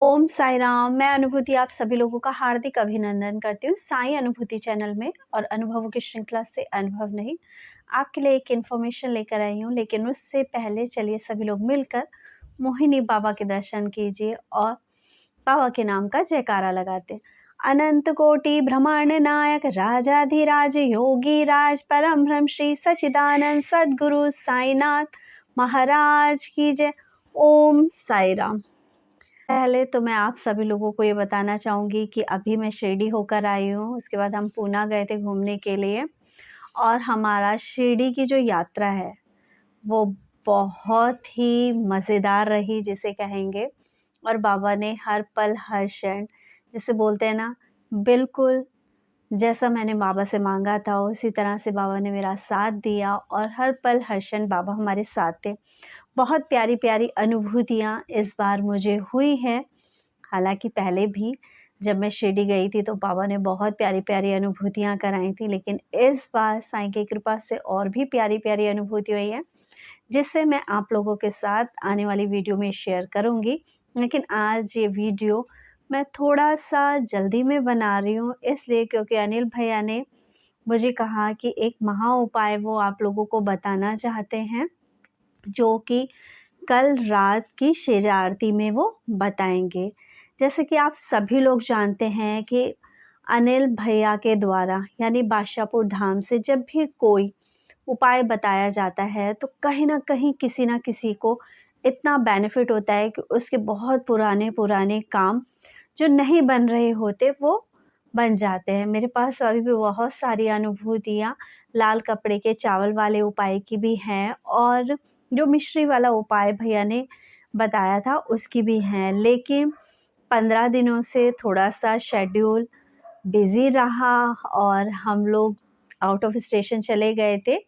ओम साई राम। मैं अनुभूति आप सभी लोगों का हार्दिक अभिनंदन करती हूँ साई अनुभूति चैनल में। और अनुभवों की श्रृंखला से अनुभव नहीं, आपके लिए एक इन्फॉर्मेशन लेकर आई हूँ। लेकिन उससे पहले चलिए सभी लोग मिलकर मोहिनी बाबा के दर्शन कीजिए और बाबा के नाम का जयकारा लगाते हैं। अनंत कोटि ब्रह्मांड नायक राजाधिराज योगी राज परम ब्रह्म श्री सच्चिदानंद सद्गुरु साईनाथ महाराज की जय। ओम साई राम। पहले तो मैं आप सभी लोगों को ये बताना चाहूँगी कि अभी मैं शिरडी होकर आई हूँ। उसके बाद हम पूना गए थे घूमने के लिए और हमारा शिरडी की जो यात्रा है वो बहुत ही मज़ेदार रही जिसे कहेंगे। और बाबा ने हर पल हर क्षण, जिसे बोलते हैं ना, बिल्कुल जैसा मैंने बाबा से मांगा था उसी तरह से बाबा ने मेरा साथ दिया और हर पल हर क्षण बाबा हमारे साथ थे। बहुत प्यारी प्यारी अनुभूतियाँ इस बार मुझे हुई हैं। हालांकि पहले भी जब मैं शिरडी गई थी तो बाबा ने बहुत प्यारी प्यारी अनुभूतियाँ कराई थी, लेकिन इस बार साईं की कृपा से और भी प्यारी प्यारी अनुभूति हुई है जिससे मैं आप लोगों के साथ आने वाली वीडियो में शेयर करूँगी। लेकिन आज ये वीडियो मैं थोड़ा सा जल्दी में बना रही हूँ, इसलिए क्योंकि अनिल भैया ने मुझे कहा कि एक महा उपाय वो आप लोगों को बताना चाहते हैं, जो कि कल रात की शेजा आरती में वो बताएंगे। जैसे कि आप सभी लोग जानते हैं कि अनिल भैया के द्वारा यानी बादशाहपुर धाम से जब भी कोई उपाय बताया जाता है तो कहीं ना कहीं किसी ना किसी को इतना बेनिफिट होता है कि उसके बहुत पुराने पुराने काम जो नहीं बन रहे होते वो बन जाते हैं। मेरे पास अभी भी बहुत सारी अनुभूतियाँ लाल कपड़े के चावल वाले उपाय की भी हैं और जो मिश्री वाला उपाय भैया ने बताया था उसकी भी हैं। लेकिन 15 दिनों से थोड़ा सा शेड्यूल बिज़ी रहा और हम लोग आउट ऑफ स्टेशन चले गए थे,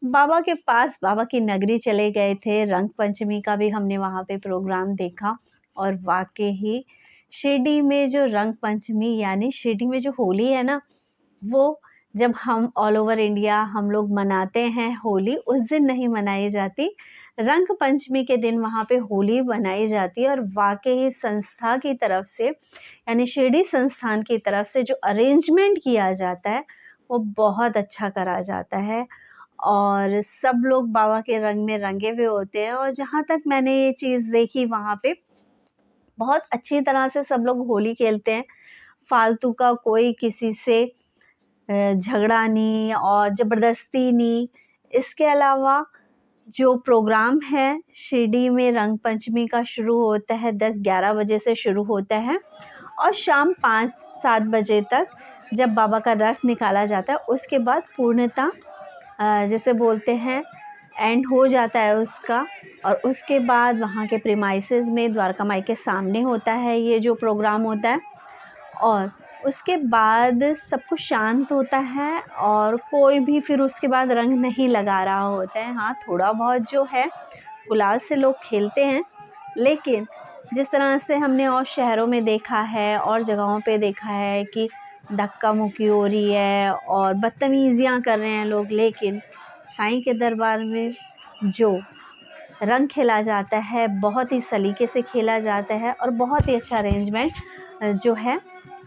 बाबा के पास, बाबा की नगरी चले गए थे। रंग पंचमी का भी हमने वहाँ पे प्रोग्राम देखा और वाकई ही शिरडी में जो रंग पंचमी यानी शिरडी में जो होली है ना, वो जब हम ऑल ओवर इंडिया हम लोग मनाते हैं होली, उस दिन नहीं मनाई जाती, रंग पंचमी के दिन वहाँ पे होली मनाई जाती है। और वाकई संस्था की तरफ से यानी शिरडी संस्थान की तरफ से जो अरेंजमेंट किया जाता है वो बहुत अच्छा करा जाता है और सब लोग बाबा के रंग में रंगे हुए होते हैं। और जहाँ तक मैंने ये चीज़ देखी वहाँ पे बहुत अच्छी तरह से सब लोग होली खेलते हैं। फालतू का कोई किसी से झगड़ा नहीं और ज़बरदस्ती नहीं। इसके अलावा जो प्रोग्राम है शिरडी में रंग पंचमी का शुरू होता है 10-11 बजे से शुरू होता है और शाम 5-7 बजे तक जब बाबा का रथ निकाला जाता है उसके बाद पूर्णतः जैसे बोलते हैं एंड हो जाता है उसका। और उसके बाद वहाँ के प्रीमाइसेस में द्वारका माई के सामने होता है ये जो प्रोग्राम होता है और उसके बाद सब कुछ शांत होता है और कोई भी फिर उसके बाद रंग नहीं लगा रहा होता है। हाँ, थोड़ा बहुत जो है गुलाल से लोग खेलते हैं, लेकिन जिस तरह से हमने और शहरों में देखा है और जगहों पे देखा है कि धक्का मुक्की हो रही है और बदतमीज़ियाँ कर रहे हैं लोग, लेकिन साईं के दरबार में जो रंग खेला जाता है बहुत ही सलीके से खेला जाता है और बहुत ही अच्छा अरेंजमेंट जो है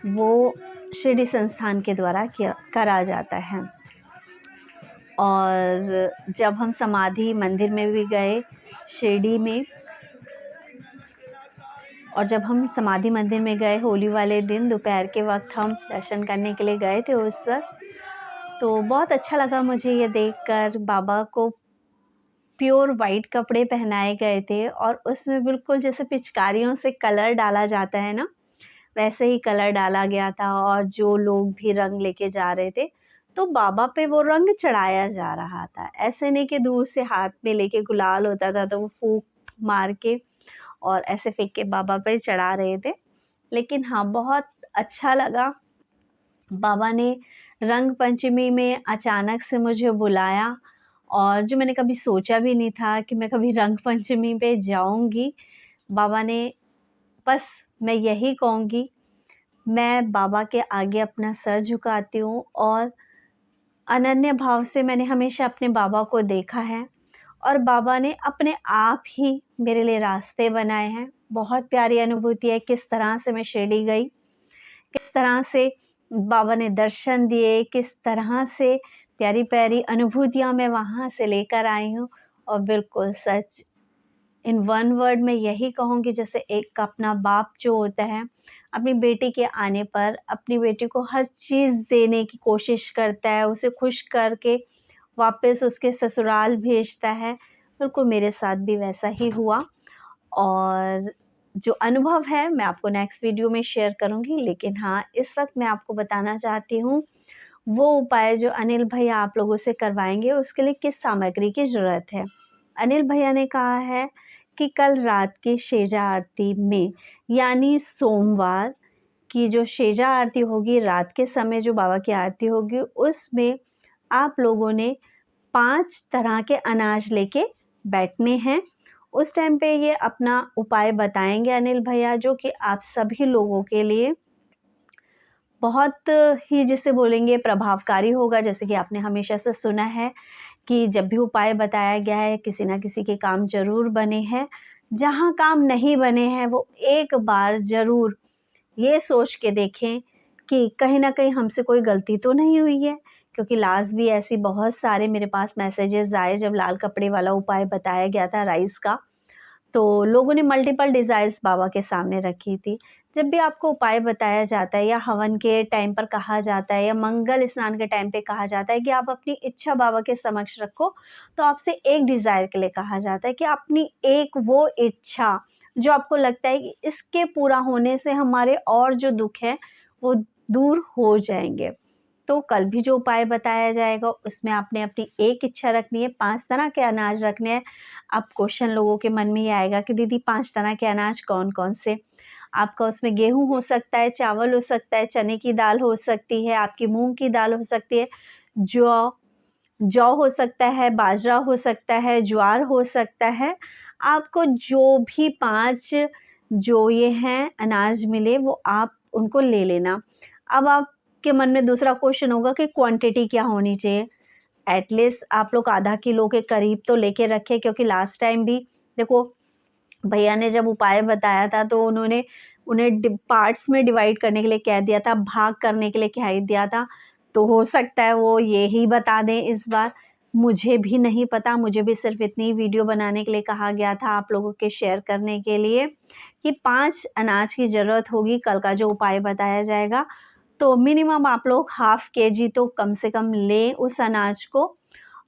वो शिरडी संस्थान के द्वारा करा जाता है। और जब हम समाधि मंदिर में भी गए शिरडी में, और जब हम समाधि मंदिर में गए होली वाले दिन दोपहर के वक्त हम दर्शन करने के लिए गए थे उस वक्त, तो बहुत अच्छा लगा मुझे ये देखकर। बाबा को प्योर वाइट कपड़े पहनाए गए थे और उसमें बिल्कुल जैसे पिचकारियों से कलर डाला जाता है ना, वैसे ही कलर डाला गया था। और जो लोग भी रंग लेके जा रहे थे तो बाबा पे वो रंग चढ़ाया जा रहा था। ऐसे नहीं कि दूर से हाथ में लेके गुलाल होता था तो वो फूंक मार के और ऐसे फेंक के बाबा पे चढ़ा रहे थे। लेकिन हाँ, बहुत अच्छा लगा। बाबा ने रंग पंचमी में अचानक से मुझे बुलाया और जो मैंने कभी सोचा भी नहीं था कि मैं कभी रंग पंचमी पे जाऊंगी। बाबा ने, बस मैं यही कहूँगी, मैं बाबा के आगे अपना सर झुकाती हूँ और अनन्य भाव से मैंने हमेशा अपने बाबा को देखा है और बाबा ने अपने आप ही मेरे लिए रास्ते बनाए हैं। बहुत प्यारी अनुभूति है किस तरह से मैं शिरडी गई, किस तरह से बाबा ने दर्शन दिए, किस तरह से प्यारी-प्यारी अनुभूतियाँ मैं वहाँ से लेकर आई हूँ। और बिल्कुल सच, इन वन वर्ड में यही कहूँगी, जैसे एक अपना बाप जो होता है, अपनी बेटी के आने पर अपनी बेटी को हर चीज़ देने की कोशिश करता है, उसे खुश करके वापस उसके ससुराल भेजता है, बिल्कुल मेरे साथ भी वैसा ही हुआ। और जो अनुभव है मैं आपको नेक्स्ट वीडियो में शेयर करूँगी, लेकिन हाँ, इस वक्त मैं आपको बताना चाहती हूँ वो उपाय जो अनिल भैया आप लोगों से करवाएंगे उसके लिए किस सामग्री की ज़रूरत है। अनिल भैया ने कहा है कि कल रात की शेजा आरती में, यानी सोमवार की जो शेजा आरती होगी, रात के समय जो बाबा की आरती होगी, उसमें आप लोगों ने 5 तरह के अनाज लेके बैठने हैं। उस टाइम पे ये अपना उपाय बताएंगे अनिल भैया, जो कि आप सभी लोगों के लिए बहुत ही, जिसे बोलेंगे, प्रभावकारी होगा। जैसे कि आपने हमेशा से सुना है कि जब भी उपाय बताया गया है किसी ना किसी के काम ज़रूर बने हैं। जहाँ काम नहीं बने हैं वो एक बार ज़रूर ये सोच के देखें कि कहीं न कहीं हमसे कोई गलती तो नहीं हुई है। क्योंकि लास्ट भी ऐसी बहुत सारे मेरे पास मैसेजेस आए जब लाल कपड़े वाला उपाय बताया गया था राइस का, तो लोगों ने मल्टीपल डिज़ायर्स बाबा के सामने रखी थी। जब भी आपको उपाय बताया जाता है या हवन के टाइम पर कहा जाता है या मंगल स्नान के टाइम पे कहा जाता है कि आप अपनी इच्छा बाबा के समक्ष रखो, तो आपसे एक डिज़ायर के लिए कहा जाता है कि अपनी एक वो इच्छा जो आपको लगता है कि इसके पूरा होने से हमारे और जो दुःख है वो दूर हो जाएँगे। तो कल भी जो उपाय बताया जाएगा उसमें आपने अपनी एक इच्छा रखनी है, 5 तरह के अनाज रखने हैं। अब क्वेश्चन लोगों के मन में ये आएगा कि दीदी 5 तरह के अनाज कौन-कौन से? आपका उसमें गेहूँ हो सकता है, चावल हो सकता है, चने की दाल हो सकती है, आपकी मूँग की दाल हो सकती है, जौ जौ हो सकता है, बाजरा हो सकता है, ज्वार हो सकता है। आपको जो भी 5 जो ये हैं अनाज मिले वो आप उनको ले लेना। अब आपके मन में दूसरा क्वेश्चन होगा कि क्वांटिटी क्या होनी चाहिए? एटलीस्ट आप लोग आधा किलो के करीब तो लेके रखें, क्योंकि लास्ट टाइम भी देखो भैया ने जब उपाय बताया था तो उन्होंने उन्हें पार्ट्स में डिवाइड करने के लिए कह दिया था, भाग करने के लिए कह दिया था। तो हो सकता है वो ये ही बता दें इस बार, मुझे भी नहीं पता। मुझे भी सिर्फ इतनी वीडियो बनाने के लिए कहा गया था आप लोगों के शेयर करने के लिए कि 5 अनाज की ज़रूरत होगी कल का जो उपाय बताया जाएगा। तो मिनिमम आप लोग हाफ़ केजी तो कम से कम लें उस अनाज को।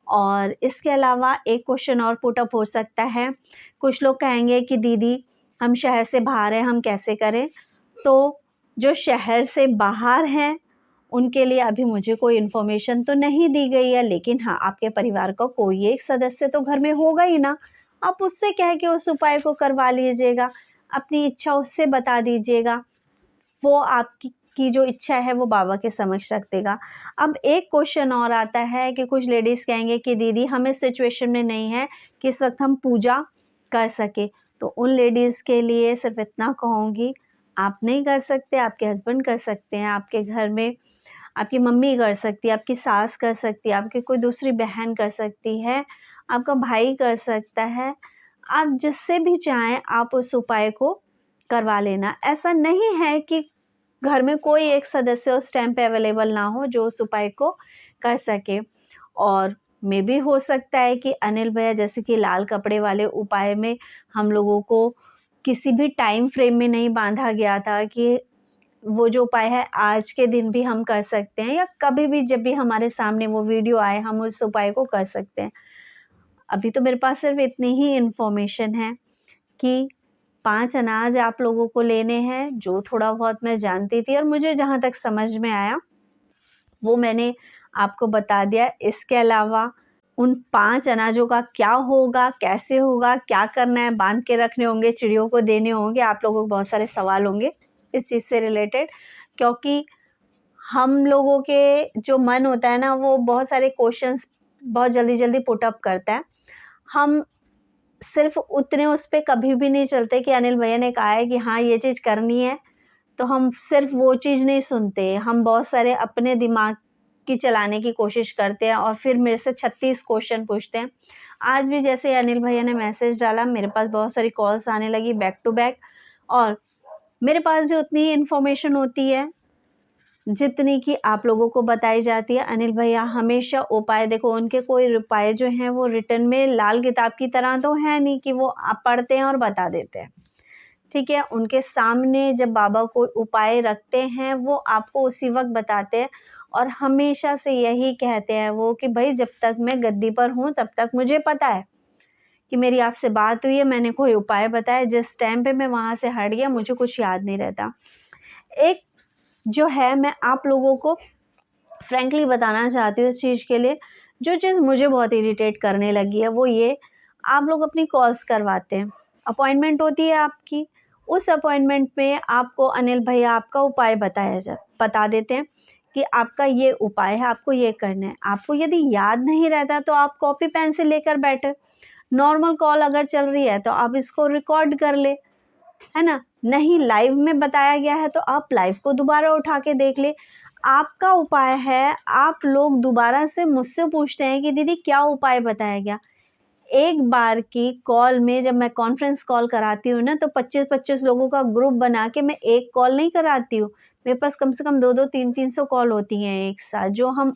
और इसके अलावा एक क्वेश्चन और पुट अप हो सकता है, कुछ लोग कहेंगे कि दीदी हम शहर से बाहर हैं, हम कैसे करें? तो जो शहर से बाहर हैं उनके लिए अभी मुझे कोई इन्फॉर्मेशन तो नहीं दी गई है, लेकिन हाँ, आपके परिवार का कोई एक सदस्य तो घर में होगा ही ना, आप उससे कह के उस उपाय को करवा लीजिएगा, अपनी इच्छा उससे बता दीजिएगा। वो आपकी जो इच्छा है वो बाबा के समक्ष रख देगा। अब एक क्वेश्चन और आता है कि कुछ लेडीज़ कहेंगे कि दीदी हम इस सिचुएशन में नहीं हैं कि इस वक्त हम पूजा कर सकें। तो उन लेडीज़ के लिए सिर्फ इतना कहूँगी, आप नहीं कर सकते, आपके हस्बैंड कर सकते हैं, आपके घर में आपकी मम्मी कर सकती है, आपकी सास कर सकती है, आपकी कोई दूसरी बहन कर सकती है, आपका भाई कर सकता है। आप जिससे भी चाहें आप उस उपाय को करवा लेना। ऐसा नहीं है कि घर में कोई एक सदस्य उस टाइम पे अवेलेबल ना हो जो उस उपाय को कर सके। और मे बी हो सकता है कि अनिल भैया जैसे कि लाल कपड़े वाले उपाय में हम लोगों को किसी भी टाइम फ्रेम में नहीं बांधा गया था कि वो जो उपाय है आज के दिन भी हम कर सकते हैं या कभी भी जब भी हमारे सामने वो वीडियो आए हम उस उपाय को कर सकते हैं। अभी तो मेरे पास सिर्फ इतनी ही इन्फॉर्मेशन है कि 5 अनाज आप लोगों को लेने हैं, जो थोड़ा बहुत मैं जानती थी और मुझे जहाँ तक समझ में आया, वो मैंने आपको बता दिया। इसके अलावा उन 5 अनाजों का क्या होगा, कैसे होगा, क्या करना है, बाँध के रखने होंगे, चिड़ियों को देने होंगे, आप लोगों को बहुत सारे सवाल होंगे इस चीज़ से रिलेटेड। क्योंकि हम लोगों के जो मन होता है ना, वो बहुत सारे क्वेश्चंस बहुत जल्दी-जल्दी पुट अप करता है। हम सिर्फ़ उतने उस पे कभी भी नहीं चलते कि अनिल भैया ने कहा है कि हाँ, ये चीज़ करनी है, तो हम सिर्फ़ वो चीज़ नहीं सुनते। हम बहुत सारे अपने दिमाग की चलाने की कोशिश करते हैं और फिर मेरे से 36 क्वेश्चन पूछते हैं। आज भी जैसे अनिल भैया ने मैसेज डाला, मेरे पास बहुत सारी कॉल्स आने लगी बैक टू बैक, और मेरे पास भी उतनी ही इन्फॉर्मेशन होती है जितनी कि आप लोगों को बताई जाती है। अनिल भैया हमेशा उपाय, देखो उनके कोई उपाय जो हैं वो रिटर्न में लाल किताब की तरह तो है नहीं कि वो आप पढ़ते हैं और बता देते हैं, ठीक है। उनके सामने जब बाबा कोई उपाय रखते हैं वो आपको उसी वक्त बताते हैं, और हमेशा से यही कहते हैं वो कि भाई जब तक मैं गद्दी पर हूँ तब तक मुझे पता है कि मेरी आपसे बात हुई है, मैंने कोई उपाय बताया, जिस टाइम पे मैं वहाँ से हट गया मुझे कुछ याद नहीं रहता। एक जो है, मैं आप लोगों को फ्रैंकली बताना चाहती हूँ इस चीज़ के लिए, जो चीज़ मुझे बहुत इरिटेट करने लगी है वो ये, आप लोग अपनी कॉल्स करवाते हैं, अपॉइंटमेंट होती है आपकी, उस अपॉइंटमेंट में आपको अनिल भैया आपका उपाय बता देते हैं कि आपका ये उपाय है, आपको ये करना है। आपको यदि याद नहीं रहता तो आप कॉपी पेंसिल लेकर बैठे, नॉर्मल कॉल अगर चल रही है तो आप इसको रिकॉर्ड कर ले, है ना। नहीं लाइव में बताया गया है तो आप लाइव को दोबारा उठा के देख ले। आपका उपाय है, आप लोग दोबारा से मुझसे पूछते हैं कि दीदी क्या उपाय बताया गया। एक बार की कॉल में जब मैं कॉन्फ्रेंस कॉल कराती हूँ ना, तो 25-25 लोगों का ग्रुप बना के मैं एक कॉल नहीं कराती हूँ। मेरे पास कम से कम 2-2, 3-300 कॉल होती हैं एक साथ, जो हम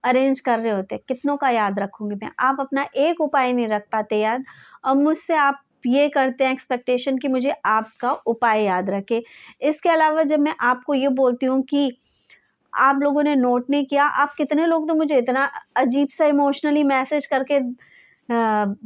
अरेंज कर रहे होते हैं। कितनों का याद रखूँगी मैं? आप अपना एक उपाय नहीं रख पाते याद, और मुझसे आप ये करते हैं एक्सपेक्टेशन कि मुझे आपका उपाय याद रखे। इसके अलावा जब मैं आपको ये बोलती हूँ कि आप लोगों ने नोट नहीं किया, आप कितने लोग तो मुझे इतना अजीब सा इमोशनली मैसेज करके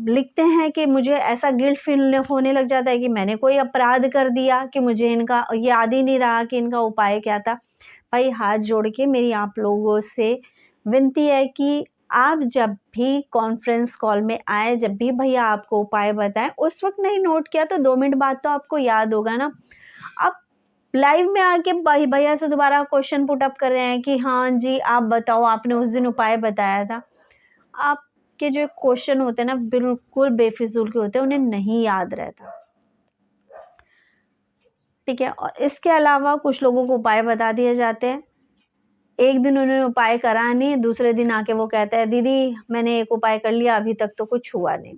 लिखते हैं कि मुझे ऐसा गिल्ट फील होने लग जाता है कि मैंने कोई अपराध कर दिया, कि मुझे इनका याद ही नहीं रहा कि इनका उपाय क्या था। भाई हाथ जोड़ के मेरी आप लोगों से विनती है कि आप जब भी कॉन्फ्रेंस कॉल में आए, जब भी भैया आपको उपाय बताएं, उस वक्त नहीं नोट किया तो 2 मिनट बाद तो आपको याद होगा ना। आप लाइव में आके भैया से दोबारा क्वेश्चन पुट अप कर रहे हैं कि हाँ जी आप बताओ, आपने उस दिन उपाय बताया था। आपके जो क्वेश्चन होते हैं ना बिल्कुल बेफिजूल के होते हैं, उन्हें नहीं याद रहता, ठीक है। और इसके अलावा कुछ लोगों को उपाय बता दिए जाते हैं, एक दिन उन्होंने उपाय करा नहीं, दूसरे दिन आके वो कहता है दीदी मैंने एक उपाय कर लिया, अभी तक तो कुछ हुआ नहीं।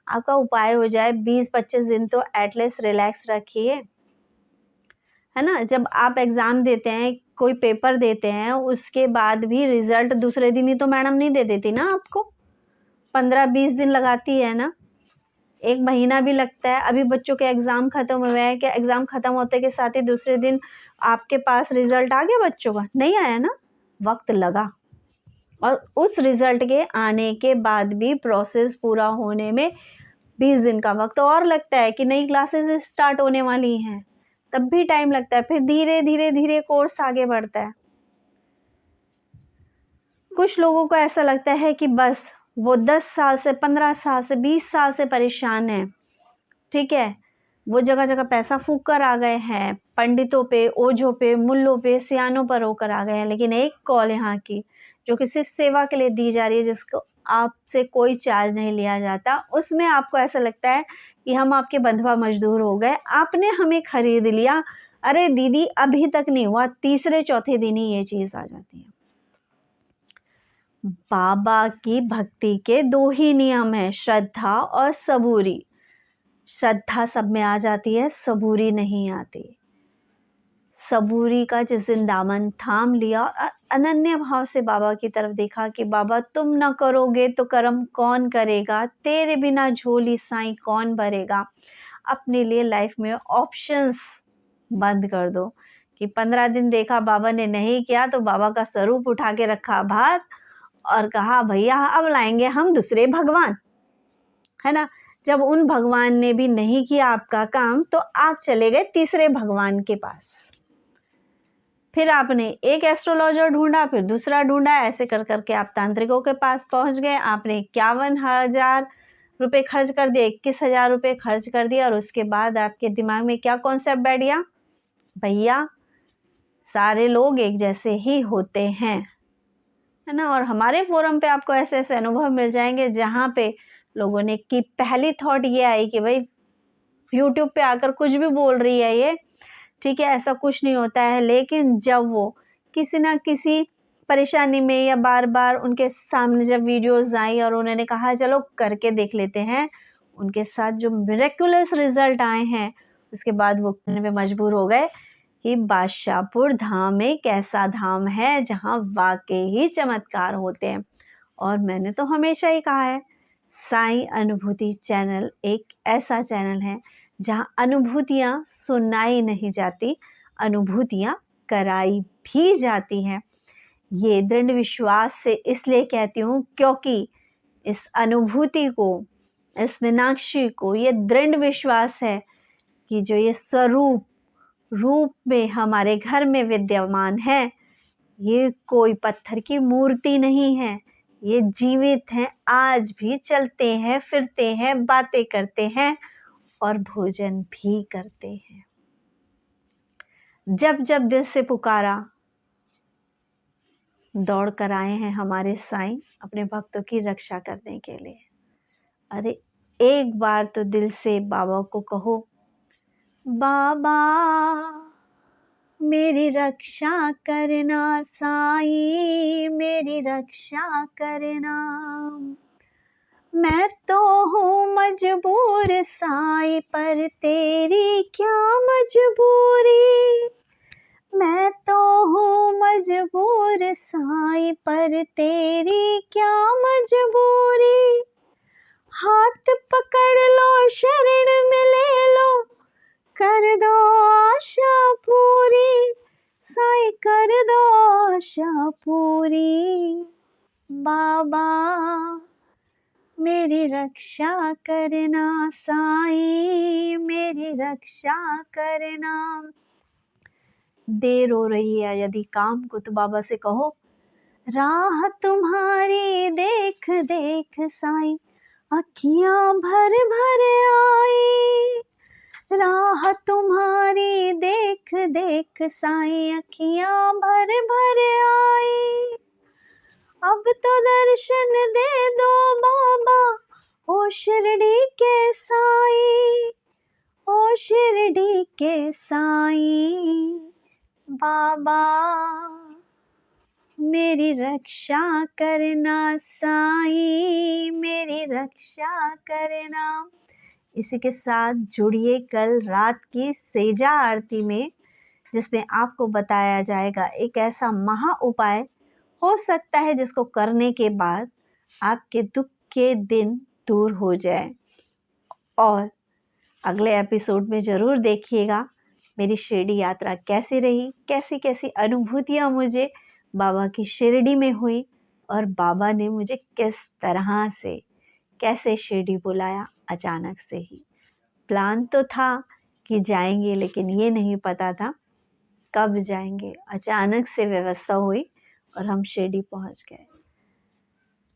आपका उपाय हो जाए 20-25 दिन तो एटलीस्ट रिलैक्स रखिए, है ना। जब आप एग्ज़ाम देते हैं, कोई पेपर देते हैं, उसके बाद भी रिज़ल्ट दूसरे दिन ही तो मैडम नहीं दे देती ना आपको, 15-20 दिन लगाती है ना, 1 महीना भी लगता है। अभी बच्चों के एग्ज़ाम ख़त्म हुए हैं, क्या एग्ज़ाम ख़त्म होते के साथ ही दूसरे दिन आपके पास रिज़ल्ट आ गया बच्चों का? नहीं आया ना, वक्त लगा। और उस रिज़ल्ट के आने के बाद भी प्रोसेस पूरा होने में 20 दिन का वक्त और लगता है कि नई क्लासेस स्टार्ट होने वाली हैं, तब भी टाइम लगता है। फिर धीरे धीरे धीरे कोर्स आगे बढ़ता है। कुछ लोगों को ऐसा लगता है कि बस वो 10 साल से, 15 साल से, 20 साल से परेशान हैं, ठीक है। वो जगह जगह पैसा फूंक कर आ गए हैं, पंडितों पे, ओझों पे, मुल्लों पे, सियानों पर होकर आ गए हैं, लेकिन एक कॉल यहाँ की जो कि सिर्फ सेवा के लिए दी जा रही है, जिसको आपसे कोई चार्ज नहीं लिया जाता, उसमें आपको ऐसा लगता है कि हम आपके बंधुआ मजदूर हो गए, आपने हमें खरीद लिया। अरे दीदी अभी तक नहीं हुआ, तीसरे चौथे दिन ही ये चीज़ आ जाती है। बाबा की भक्ति के 2 ही नियम हैं, श्रद्धा और सबूरी। श्रद्धा सब में आ जाती है, सबूरी नहीं आती। सबूरी का जिस दिन दामन थाम लिया और अनन्य भाव से बाबा की तरफ देखा कि बाबा तुम न करोगे तो कर्म कौन करेगा, तेरे बिना झोली साईं कौन भरेगा। अपने लिए लाइफ में ऑप्शंस बंद कर दो कि 15 दिन देखा बाबा ने नहीं किया तो बाबा का स्वरूप उठा के रखा बाहर और कहा भैया अब लाएंगे हम दूसरे भगवान, है ना। जब उन भगवान ने भी नहीं किया आपका काम तो आप चले गए तीसरे भगवान के पास। फिर आपने एक एस्ट्रोलॉजर ढूंढा, फिर दूसरा ढूंढा, ऐसे कर करके आप तांत्रिकों के पास पहुंच गए। आपने 51,000 रुपये खर्च कर दिए, 21,000 रुपये खर्च कर दिया, और उसके बाद आपके दिमाग में क्या कॉन्सेप्ट बैठ गया, भैया सारे लोग एक जैसे ही होते हैं, है ना। और हमारे फोरम पे आपको ऐसे ऐसे अनुभव मिल जाएंगे जहाँ पे लोगों ने की पहली थॉट ये आई कि भाई यूट्यूब पे आकर कुछ भी बोल रही है ये, ठीक है, ऐसा कुछ नहीं होता है। लेकिन जब वो किसी ना किसी परेशानी में या बार-बार उनके सामने जब वीडियोज़ आई और उन्होंने कहा चलो करके देख लेते हैं, उनके साथ जो मिरेकुलस रिज़ल्ट आए हैं, उसके बाद वो कहने पे मजबूर हो गए कि बादशाहपुर धाम एक ऐसा धाम है जहाँ वाक़ई ही चमत्कार होते हैं। और मैंने तो हमेशा ही कहा है, साईं अनुभूति चैनल एक ऐसा चैनल है जहाँ अनुभूतियाँ सुनाई नहीं जाती, अनुभूतियाँ कराई भी जाती हैं। ये दृढ़ विश्वास से इसलिए कहती हूँ क्योंकि इस अनुभूति को, इस मीनाक्षी को ये दृढ़ विश्वास है कि जो ये स्वरूप रूप में हमारे घर में विद्यमान है, ये कोई पत्थर की मूर्ति नहीं है, ये जीवित हैं, आज भी चलते हैं, फिरते हैं, बातें करते हैं और भोजन भी करते हैं। जब जब दिल से पुकारा, दौड़ कर आए हैं हमारे साईं अपने भक्तों की रक्षा करने के लिए। अरे एक बार तो दिल से बाबा को कहो, बाबा मेरी रक्षा करना, साईं मेरी रक्षा करना। मैं तो हूँ मजबूर साईं, पर तेरी क्या मजबूरी। मैं तो हूँ मजबूर साईं, पर तेरी क्या मजबूरी। हाथ पकड़ लो, शरण में ले लो, कर दो आशा पूरी, साईं कर दो आशा पूरी। बाबा मेरी रक्षा करना, साईं मेरी रक्षा करना। देर हो रही है यदि काम को तो बाबा से कहो, राह तुम्हारी देख देख साईं अखियां भर भर आई। राह तुम्हारी देख देख साईं अखियां भर भर आई। अब तो दर्शन दे दो बाबा, ओ शिरडी के साईं, ओ शिरडी के साईं। बाबा मेरी रक्षा करना, साईं मेरी रक्षा करना। इसी के साथ जुड़िए कल रात की सेजा आरती में, जिसमें आपको बताया जाएगा एक ऐसा महा उपाय हो सकता है जिसको करने के बाद आपके दुख के दिन दूर हो जाए। और अगले एपिसोड में ज़रूर देखिएगा मेरी शिरडी यात्रा कैसी रही, कैसी कैसी अनुभूतियाँ मुझे बाबा की शिरडी में हुई और बाबा ने मुझे किस तरह से कैसे शिरडी बुलाया। अचानक से ही प्लान तो था कि जाएंगे, लेकिन ये नहीं पता था कब जाएंगे। अचानक से व्यवस्था हुई और हम शिरडी पहुंच गए।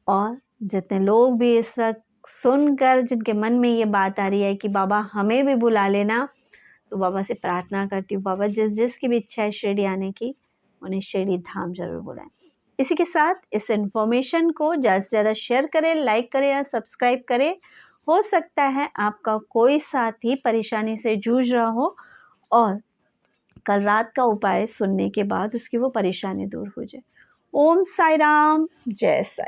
और जितने लोग भी इस वक्त सुनकर जिनके मन में ये बात आ रही है कि बाबा हमें भी बुला लेना, तो बाबा से प्रार्थना करती हूँ बाबा जिस जिस की भी इच्छा है शिरडी आने की, उन्हें शिरडी धाम जरूर बुलाएं। इसी के साथ इस इन्फॉर्मेशन को ज़्यादा से ज़्यादा शेयर करें, लाइक करें या सब्सक्राइब करें। हो सकता है आपका कोई साथी परेशानी से जूझ रहा हो और कल रात का उपाय सुनने के बाद उसकी वो परेशानी दूर हो जाए। ओम साई राम, जय साई।